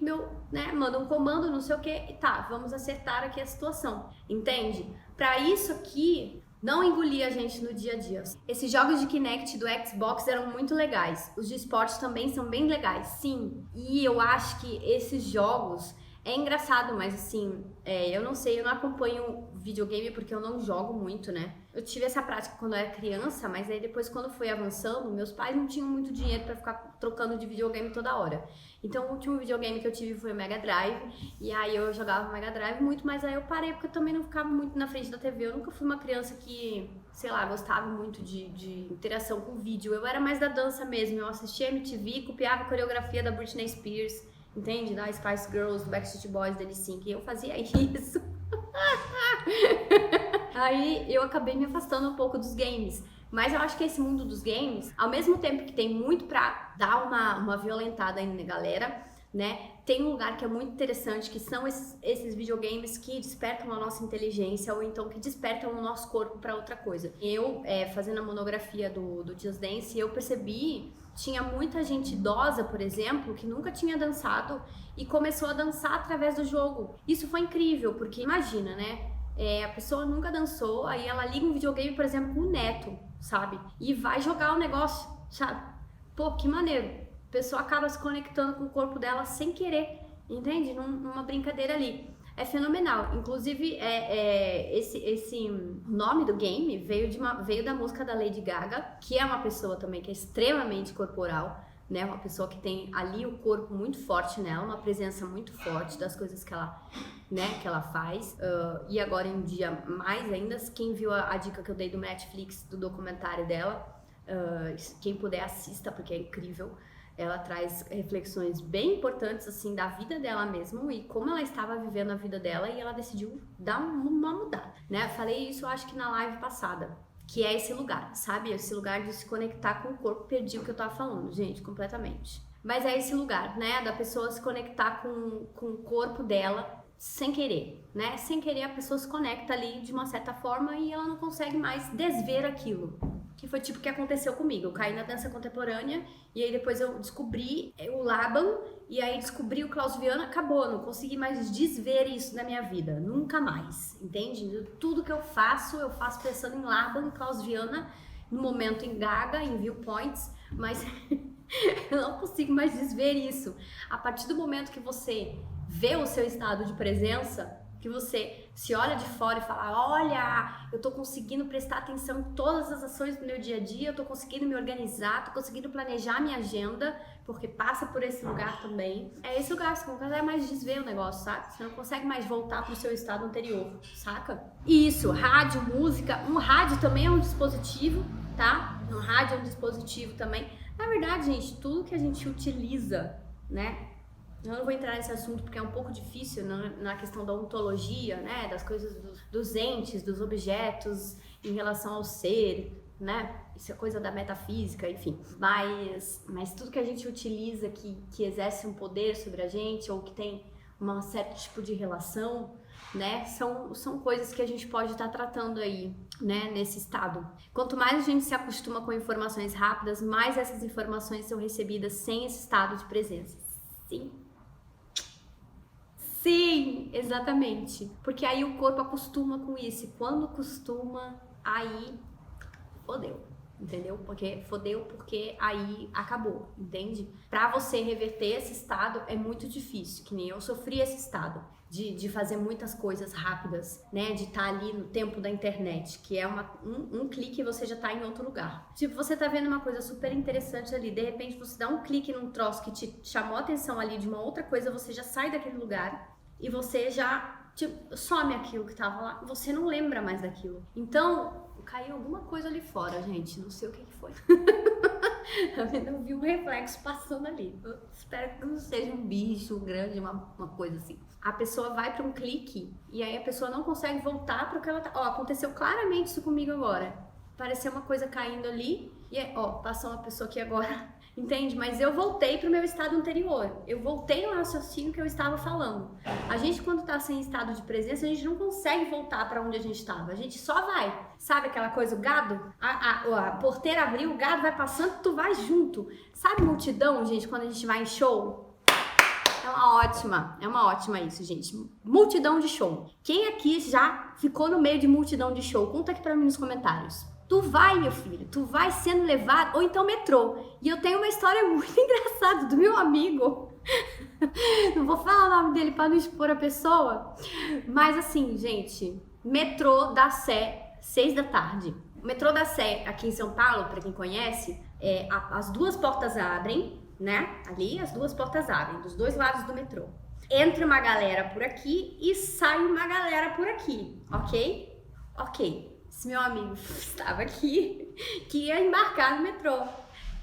manda um comando, não sei o que, e tá, vamos acertar aqui a situação. Entende? Pra isso aqui, não engolir a gente no dia a dia. Esses jogos de Kinect do Xbox eram muito legais. Os de esporte também são bem legais, sim. E eu acho que esses jogos... É engraçado, mas assim, eu não sei, eu não acompanho videogame porque eu não jogo muito, né? Eu tive essa prática quando eu era criança, mas aí depois quando foi avançando, meus pais não tinham muito dinheiro pra ficar trocando de videogame toda hora. Então o último videogame que eu tive foi o Mega Drive, e aí eu jogava Mega Drive muito, mas aí eu parei porque eu também não ficava muito na frente da TV. Eu nunca fui uma criança que, sei lá, gostava muito de interação com vídeo. Eu era mais da dança mesmo, eu assistia MTV, copiava a coreografia da Britney Spears, entende? Da Spice Girls, do Backstreet Boys, da NSYNC, e eu fazia isso. Aí eu acabei me afastando um pouco dos games. Mas eu acho que esse mundo dos games, ao mesmo tempo que tem muito pra dar uma violentada aí na galera, né? Tem um lugar que é muito interessante, que são esses videogames que despertam a nossa inteligência ou então que despertam o nosso corpo pra outra coisa. Eu, fazendo a monografia do Just Dance, eu percebi... Tinha muita gente idosa, por exemplo, que nunca tinha dançado e começou a dançar através do jogo. Isso foi incrível, porque imagina, né? A pessoa nunca dançou, aí ela liga um videogame, por exemplo, com o neto, sabe? E vai jogar o negócio, sabe? Pô, que maneiro. A pessoa acaba se conectando com o corpo dela sem querer, entende? Numa brincadeira ali. É fenomenal. Inclusive, esse nome do game veio da música da Lady Gaga, que é uma pessoa também que é extremamente corporal, né? Uma pessoa que tem ali o corpo muito forte nela, uma presença muito forte das coisas que ela faz. E agora em dia, mais ainda, quem viu a dica que eu dei do Netflix, do documentário dela, quem puder assista, porque é incrível. Ela traz reflexões bem importantes, assim, da vida dela mesma e como ela estava vivendo a vida dela e ela decidiu dar uma mudada, né? Falei isso, eu acho que na live passada, que é esse lugar, sabe? Esse lugar de se conectar com o corpo. Perdi o que eu tava falando, gente, completamente. Mas é esse lugar, né? Da pessoa se conectar com o corpo dela sem querer, né? Sem querer a pessoa se conecta ali de uma certa forma e ela não consegue mais desver aquilo. Que foi tipo o que aconteceu comigo. Eu caí na dança contemporânea e aí depois eu descobri o Laban e aí descobri o Klaus Viana, acabou, não consegui mais desver isso na minha vida, nunca mais, entende? Tudo que eu faço pensando em Laban e Klaus Viana, no momento em Gaga, em Viewpoints, mas eu não consigo mais desver isso. A partir do momento que você vê o seu estado de presença, que você se olha de fora e fala, olha, eu tô conseguindo prestar atenção em todas as ações do meu dia a dia, eu tô conseguindo me organizar, tô conseguindo planejar a minha agenda, porque passa por esse lugar também. É esse lugar, você não consegue mais desver o negócio, sabe? Você não consegue mais voltar pro seu estado anterior, saca? E isso, rádio, música, um rádio também é um dispositivo, tá? Um rádio é um dispositivo também. Na verdade, gente, tudo que a gente utiliza, né? Eu não vou entrar nesse assunto porque é um pouco difícil na questão da ontologia, né? Das coisas dos entes, dos objetos em relação ao ser, né? Isso é coisa da metafísica, enfim. Mas tudo que a gente utiliza que exerce um poder sobre a gente ou que tem um certo tipo de relação, né? São coisas que a gente pode estar tratando aí, né? Nesse estado. Quanto mais a gente se acostuma com informações rápidas, mais essas informações são recebidas sem esse estado de presença. Sim. Sim, exatamente. Porque aí o corpo acostuma com isso. E quando costuma, aí fodeu. Entendeu? Fodeu porque aí acabou, entende? Pra você reverter esse estado é muito difícil. Que nem eu sofri esse estado de fazer muitas coisas rápidas, né? De estar ali no tempo da internet, que é um clique e você já tá em outro lugar. Tipo, você tá vendo uma coisa super interessante ali, de repente você dá um clique num troço que te chamou a atenção ali de uma outra coisa, você já sai daquele lugar e você já some aquilo que tava lá, você não lembra mais daquilo. Então, caiu alguma coisa ali fora, gente, não sei o que foi. Eu vi um reflexo passando ali. Eu espero que não seja um bicho grande, uma coisa assim. A pessoa vai para um clique e aí a pessoa não consegue voltar para o que ela tá. Ó, aconteceu claramente isso comigo agora. Pareceu uma coisa caindo ali e ó, passou uma pessoa aqui agora. Entende? Mas eu voltei pro meu estado anterior. Eu voltei no raciocínio que eu estava falando. A gente, quando tá sem estado de presença, a gente não consegue voltar para onde a gente estava. A gente só vai. Sabe aquela coisa, o gado? A porteira abriu, o gado vai passando, tu vai junto. Sabe multidão, gente, quando a gente vai em show? É uma ótima isso, gente. Multidão de show. Quem aqui já ficou no meio de multidão de show? Conta aqui pra mim nos comentários. Tu vai, meu filho, tu vai sendo levado, ou então metrô. E eu tenho uma história muito engraçada do meu amigo. Não vou falar o nome dele pra não expor a pessoa. Mas assim, gente, metrô da Sé, 6 da tarde. O metrô da Sé, aqui em São Paulo, pra quem conhece, as duas portas abrem, né? Ali as duas portas abrem, dos dois lados do metrô. Entra uma galera por aqui e sai uma galera por aqui, ok? Ok. Esse meu amigo estava aqui, que ia embarcar no metrô.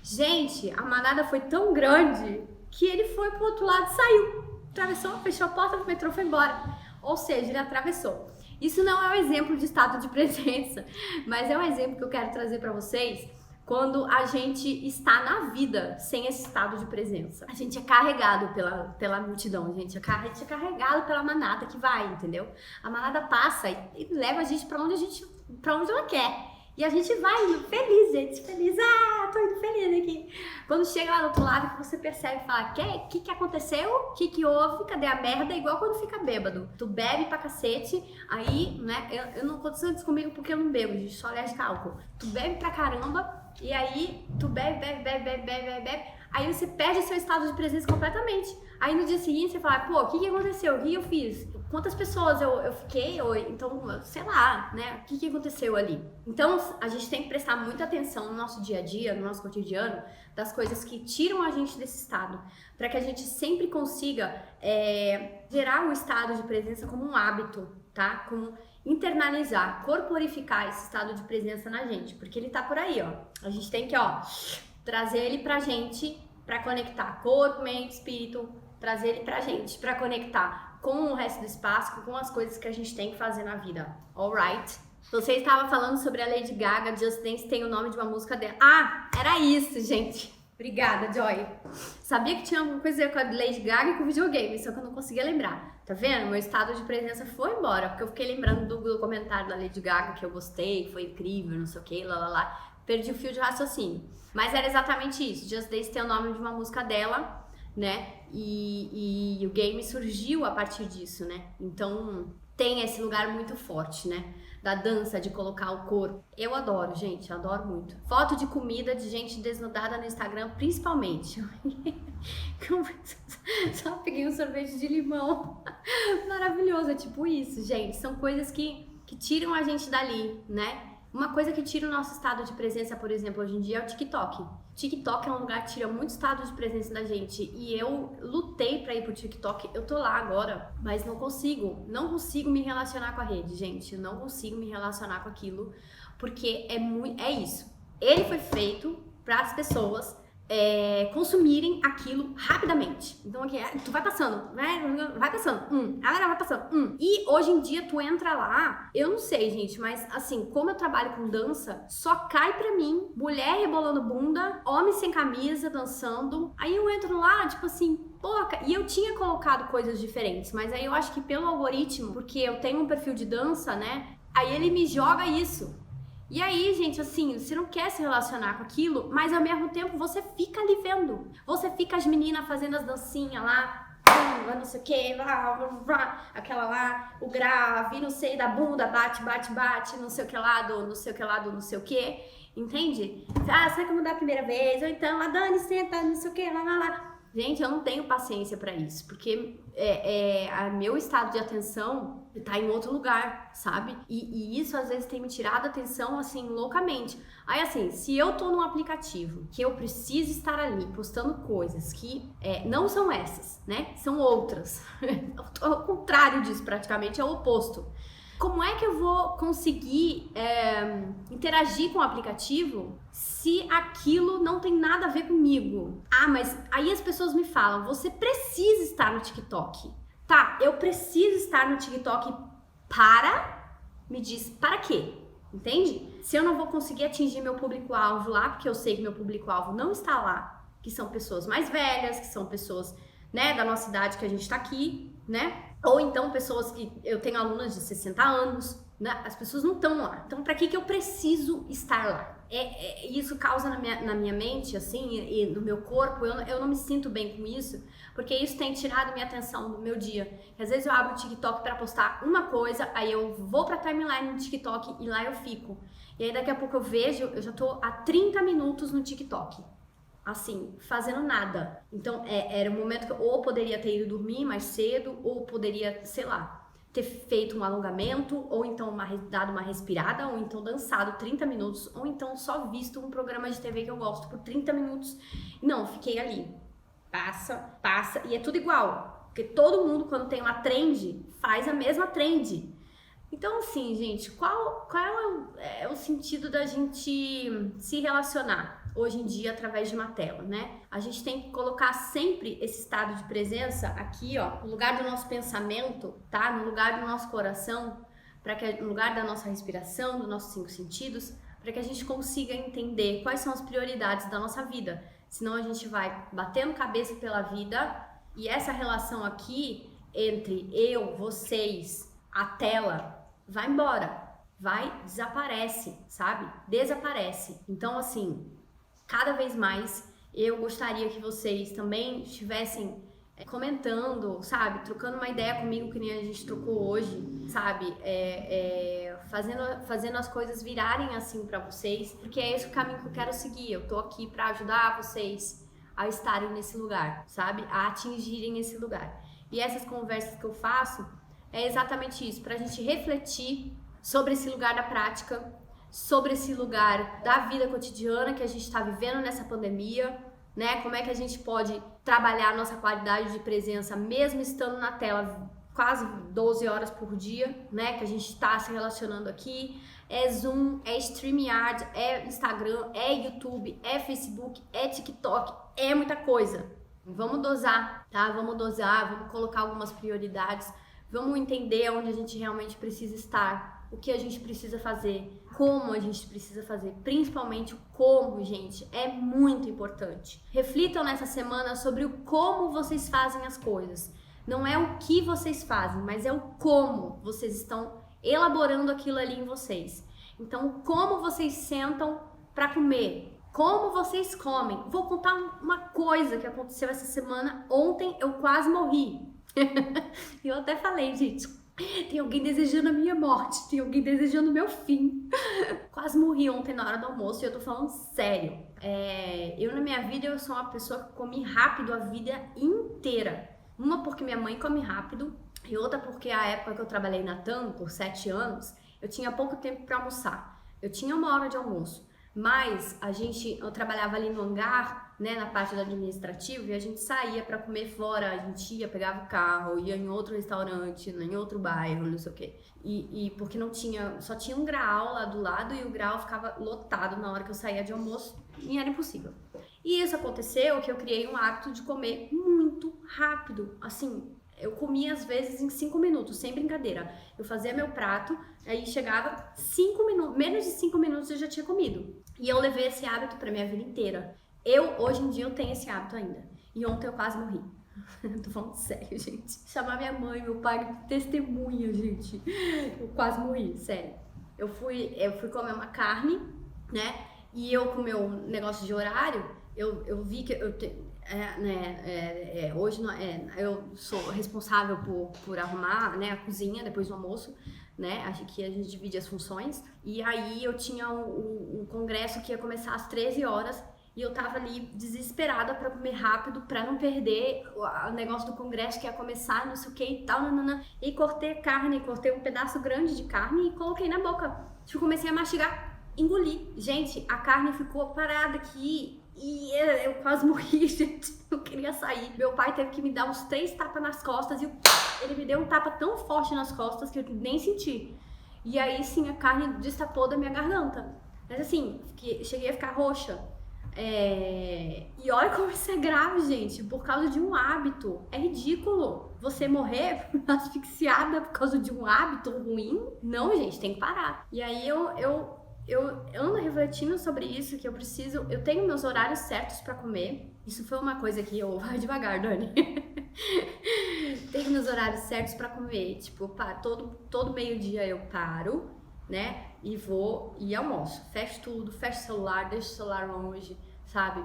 Gente, a manada foi tão grande que ele foi pro outro lado e saiu. Atravessou, fechou a porta do metrô e foi embora. Ou seja, ele atravessou. Isso não é um exemplo de estado de presença, mas é um exemplo que eu quero trazer para vocês quando a gente está na vida sem esse estado de presença. A gente é carregado pela multidão, gente. A gente é carregado pela manada que vai, entendeu? A manada passa e leva a gente para onde ela quer. E a gente vai indo feliz, gente, feliz. Ah, tô indo feliz aqui. Quando chega lá do outro lado, que você percebe e fala, que aconteceu? O que houve? Cadê a merda? É igual quando fica bêbado. Tu bebe pra cacete, aí, né, eu não aconteceu isso comigo porque eu não bebo, gente, só alérgico a álcool. Tu bebe pra caramba, e aí tu bebe, aí você perde seu estado de presença completamente. Aí no dia seguinte você fala, pô, o que aconteceu? O que eu fiz? Quantas pessoas eu fiquei? Ou então, sei lá, né? O que aconteceu ali? Então, a gente tem que prestar muita atenção no nosso dia a dia, no nosso cotidiano, das coisas que tiram a gente desse estado, para que a gente sempre consiga gerar o estado de presença como um hábito, tá? Como internalizar, corporificar esse estado de presença na gente, porque ele tá por aí, ó. A gente tem que, ó, trazer ele pra gente, pra conectar corpo, mente, espírito, trazer ele pra gente, pra conectar com o resto do espaço, com as coisas que a gente tem que fazer na vida. Alright? Você estava falando sobre a Lady Gaga, Just Dance tem o nome de uma música dela. Ah, era isso, gente. Obrigada, Joy. Sabia que tinha alguma coisa com a Lady Gaga e com o videogame, só que eu não conseguia lembrar. Tá vendo? Meu estado de presença foi embora, porque eu fiquei lembrando do documentário da Lady Gaga, que eu gostei, foi incrível, não sei o que, lá. Perdi o fio de raciocínio. Mas era exatamente isso. Just Dance tem o nome de uma música dela, né? E o game surgiu a partir disso, né? Então tem esse lugar muito forte, né? Da dança, de colocar o corpo. Eu adoro, gente, adoro muito. Foto de comida de gente desnudada no Instagram, principalmente. Só peguei um sorvete de limão. Maravilhoso, é tipo isso, gente. São coisas que tiram a gente dali, né? Uma coisa que tira o nosso estado de presença, por exemplo, hoje em dia é o TikTok. TikTok é um lugar que tira muito estado de presença da gente. E eu lutei pra ir pro TikTok. Eu tô lá agora, mas não consigo me relacionar com a rede, gente. Eu não consigo me relacionar com aquilo, porque é isso. Ele foi feito para as pessoas consumirem aquilo rapidamente. Então aqui, tu vai passando, vai passando, a galera vai passando, E hoje em dia tu entra lá, eu não sei, gente, mas assim, como eu trabalho com dança, só cai pra mim mulher rebolando bunda, homem sem camisa dançando. Aí eu entro lá, tipo assim, pô, e eu tinha colocado coisas diferentes, mas aí eu acho que pelo algoritmo, porque eu tenho um perfil de dança, né? Aí ele me joga isso. E aí, gente, assim, você não quer se relacionar com aquilo, mas ao mesmo tempo você fica ali vendo. Você fica as meninas fazendo as dancinhas lá, não sei o que, aquela lá, o grave, não sei, da bunda, bate, não sei o que lá, não sei o que, entende? Ah, será que eu vou dar a primeira vez? Ou então, a Dani senta, não sei o que, lá. Gente, eu não tenho paciência pra isso, porque meu estado de atenção tá em outro lugar, sabe? E isso às vezes tem me tirado a atenção, assim, loucamente. Aí, assim, se eu tô num aplicativo que eu preciso estar ali postando coisas que não são essas, né? São outras. Ao contrário disso, praticamente, é o oposto. Como é que eu vou conseguir interagir com o aplicativo se aquilo não tem nada a ver comigo? Ah, mas aí as pessoas me falam, você precisa estar no TikTok. Tá, eu preciso estar no TikTok me diz, para quê? Entende? Se eu não vou conseguir atingir meu público-alvo lá, porque eu sei que meu público-alvo não está lá, que são pessoas mais velhas, que são pessoas, né, da nossa idade que a gente tá aqui, né? Ou então pessoas que eu tenho alunas de 60 anos, né? As pessoas não estão lá. Então, para que eu preciso estar lá? Isso causa na minha mente, assim, e no meu corpo, eu não me sinto bem com isso, porque isso tem tirado minha atenção do meu dia. E às vezes eu abro o TikTok para postar uma coisa, aí eu vou pra timeline no TikTok e lá eu fico. E aí daqui a pouco eu vejo, eu já tô há 30 minutos no TikTok. Assim, fazendo nada. Então, era um momento que eu ou poderia ter ido dormir mais cedo, ou poderia, sei lá, ter feito um alongamento, ou então dado uma respirada, ou então dançado 30 minutos, ou então só visto um programa de TV que eu gosto por 30 minutos. Não, fiquei ali. Passa, e é tudo igual. Porque todo mundo, quando tem uma trend, faz a mesma trend. Então, assim, gente, qual é o sentido da gente se relacionar hoje em dia através de uma tela, né? A gente tem que colocar sempre esse estado de presença aqui, ó, no lugar do nosso pensamento, tá? No lugar do nosso coração, no lugar da nossa respiração, dos nossos 5 sentidos, para que a gente consiga entender quais são as prioridades da nossa vida. Senão a gente vai batendo cabeça pela vida e essa relação aqui entre eu, vocês, a tela, vai embora, desaparece, sabe? Desaparece. Então, assim, cada vez mais eu gostaria que vocês também estivessem comentando, sabe? Trocando uma ideia comigo que nem a gente trocou hoje, sabe? Fazendo as coisas virarem assim pra vocês, porque é esse o caminho que eu quero seguir. Eu tô aqui pra ajudar vocês a estarem nesse lugar, sabe? A atingirem esse lugar. E essas conversas que eu faço é exatamente isso, pra gente refletir sobre esse lugar da prática, sobre esse lugar da vida cotidiana que a gente está vivendo nessa pandemia, né? Como é que a gente pode trabalhar a nossa qualidade de presença mesmo estando na tela quase 12 horas por dia, né? Que a gente está se relacionando aqui. É Zoom, é StreamYard, é Instagram, é YouTube, é Facebook, é TikTok, é muita coisa. Vamos dosar, tá? Vamos colocar algumas prioridades, vamos entender onde a gente realmente precisa estar, o que a gente precisa fazer, como a gente precisa fazer, principalmente o como, gente, é muito importante. Reflitam nessa semana sobre o como vocês fazem as coisas. Não é o que vocês fazem, mas é o como vocês estão elaborando aquilo ali em vocês. Então, como vocês sentam para comer, como vocês comem. Vou contar uma coisa que aconteceu essa semana. Ontem eu quase morri. Eu até falei, gente, tem alguém desejando a minha morte, tem alguém desejando o meu fim. Quase morri ontem na hora do almoço e eu tô falando sério. Eu na minha vida eu sou uma pessoa que come rápido a vida inteira. Uma porque minha mãe come rápido e outra porque a época que eu trabalhei na TAM por 7 anos, eu tinha pouco tempo para almoçar. Eu tinha 1 hora de almoço, mas eu trabalhava ali no hangar, né, na parte do administrativo, e a gente saía para comer fora, a gente ia, pegava o carro, ia em outro restaurante, em outro bairro, não sei o quê. E porque só tinha um Graal lá do lado e o Graal ficava lotado na hora que eu saía de almoço e era impossível. E isso aconteceu que eu criei um hábito de comer muito rápido, assim, eu comia às vezes em 5 minutos, sem brincadeira. Eu fazia meu prato, aí chegava 5 minutos, menos de 5 minutos eu já tinha comido. E eu levei esse hábito pra minha vida inteira. Hoje em dia, eu tenho esse hábito ainda. E ontem eu quase morri. Tô falando sério, gente. Chamar minha mãe, meu pai, testemunha, gente. Eu quase morri, sério. Eu fui comer uma carne, né? E eu, com o meu negócio de horário, eu vi que hoje eu sou responsável por arrumar, né, a cozinha depois do almoço, né? Acho que a gente divide as funções. E aí eu tinha um congresso que ia começar às 13 horas e eu tava ali desesperada pra comer rápido, pra não perder o negócio do congresso que ia começar, não sei o que e tal, nanana. E cortei um pedaço grande de carne e coloquei na boca. Tipo, comecei a mastigar, engoli. Gente, a carne ficou parada aqui. E eu quase morri, gente, não queria sair. Meu pai teve que me dar uns 3 tapas nas costas e eu ele me deu um tapa tão forte nas costas que eu nem senti. E aí sim a carne destapou da minha garganta. Mas assim, cheguei a ficar roxa. E olha como isso é grave, gente, por causa de um hábito. É ridículo você morrer asfixiada por causa de um hábito ruim. Não, gente, tem que parar. E aí eu ando refletindo sobre isso, que eu tenho meus horários certos pra comer. Isso foi uma coisa que vai devagar, Dani. Tenho meus horários certos pra comer. Tipo, todo meio-dia eu paro, né? E vou e almoço. Fecho tudo, fecho o celular, deixo o celular longe, sabe?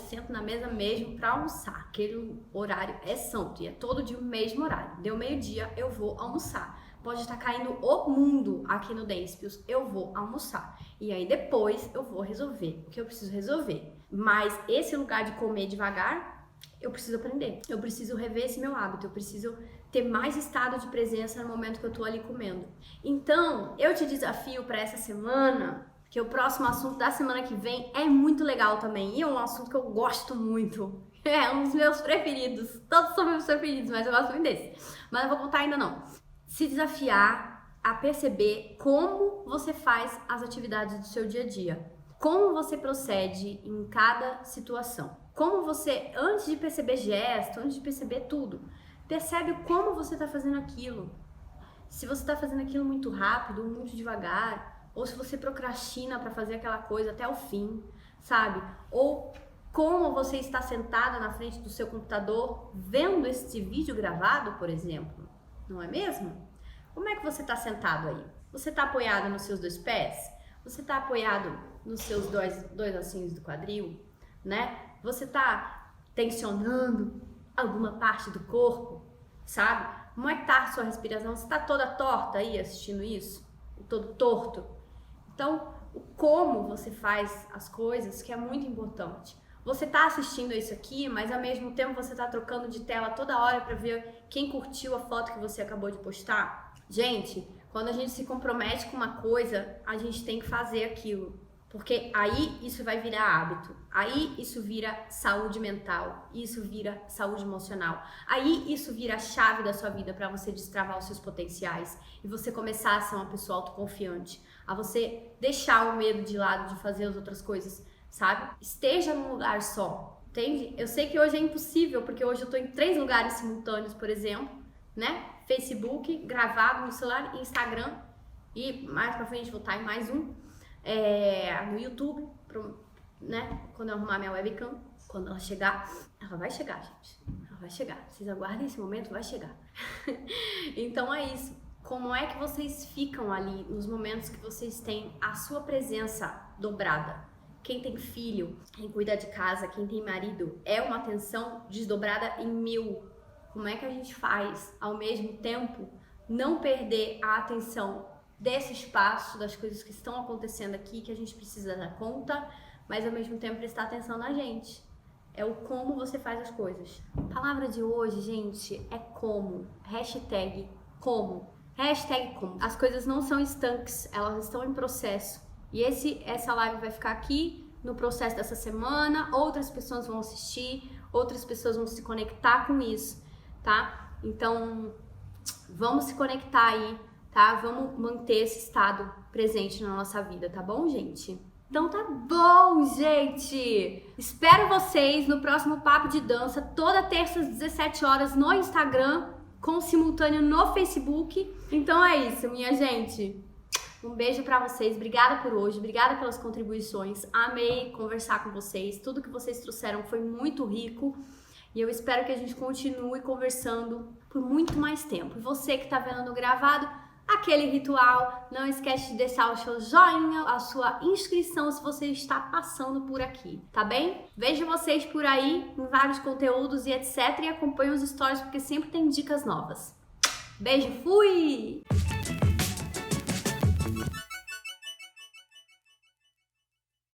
Sento na mesa mesmo pra almoçar. Aquele horário é santo e é todo dia o mesmo horário. Deu meio-dia, eu vou almoçar. Pode estar caindo o mundo aqui no Denspiels, eu vou almoçar. E aí depois eu vou resolver o que eu preciso resolver. Mas esse lugar de comer devagar, eu preciso aprender. Eu preciso rever esse meu hábito, eu preciso ter mais estado de presença no momento que eu tô ali comendo. Então, eu te desafio para essa semana, que o próximo assunto da semana que vem é muito legal também. E é um assunto que eu gosto muito. É um dos meus preferidos. Todos são meus preferidos, mas eu gosto muito desse. Mas não vou contar ainda não. Se desafiar a perceber como você faz as atividades do seu dia a dia. Como você procede em cada situação. Como você, antes de perceber gesto, antes de perceber tudo, percebe como você está fazendo aquilo. Se você está fazendo aquilo muito rápido, muito devagar, ou se você procrastina para fazer aquela coisa até o fim, sabe? Ou como você está sentada na frente do seu computador vendo esse vídeo gravado, por exemplo. Não é mesmo? Como é que você está sentado aí? Você está apoiado nos seus dois pés? Você está apoiado nos seus dois ossinhos do quadril? Né? Você está tensionando alguma parte do corpo? Sabe? Como é que tá a sua respiração? Você está toda torta aí assistindo isso? Todo torto? Então, o como você faz as coisas que é muito importante. Você tá assistindo isso aqui, mas ao mesmo tempo você tá trocando de tela toda hora para ver quem curtiu a foto que você acabou de postar? Gente, quando a gente se compromete com uma coisa, a gente tem que fazer aquilo. Porque aí isso vai virar hábito. Aí isso vira saúde mental. Isso vira saúde emocional. Aí isso vira a chave da sua vida para você destravar os seus potenciais. E você começar a ser uma pessoa autoconfiante. A você deixar o medo de lado de fazer as outras coisas. Sabe? Esteja num lugar só, entende? Eu sei que hoje é impossível, porque hoje eu tô em 3 lugares simultâneos, por exemplo, né? Facebook, gravado no celular, Instagram e mais pra frente vou estar em mais um, no YouTube, né? Quando eu arrumar minha webcam, quando ela chegar, ela vai chegar, gente. Ela vai chegar. Vocês aguardem esse momento, vai chegar. Então é isso. Como é que vocês ficam ali nos momentos que vocês têm a sua presença dobrada? Quem tem filho, quem cuida de casa, quem tem marido, é uma atenção desdobrada em 1000. Como é que a gente faz, ao mesmo tempo, não perder a atenção desse espaço, das coisas que estão acontecendo aqui, que a gente precisa dar conta, mas ao mesmo tempo prestar atenção na gente? É o como você faz as coisas. A palavra de hoje, gente, é como. Hashtag como. Hashtag como. As coisas não são estanques, elas estão em processo. E essa live vai ficar aqui no processo dessa semana, outras pessoas vão assistir, outras pessoas vão se conectar com isso, tá? Então, vamos se conectar aí, tá? Vamos manter esse estado presente na nossa vida, tá bom, gente? Então tá bom, gente! Espero vocês no próximo Papo de Dança, toda terça às 17 horas no Instagram, com simultâneo no Facebook. Então é isso, minha gente! Um beijo pra vocês, obrigada por hoje, obrigada pelas contribuições, amei conversar com vocês, tudo que vocês trouxeram foi muito rico e eu espero que a gente continue conversando por muito mais tempo. E você que tá vendo no gravado, aquele ritual, não esquece de deixar o seu joinha, a sua inscrição se você está passando por aqui, tá bem? Vejo vocês por aí em vários conteúdos e etc, e acompanhe os stories porque sempre tem dicas novas. Beijo, fui!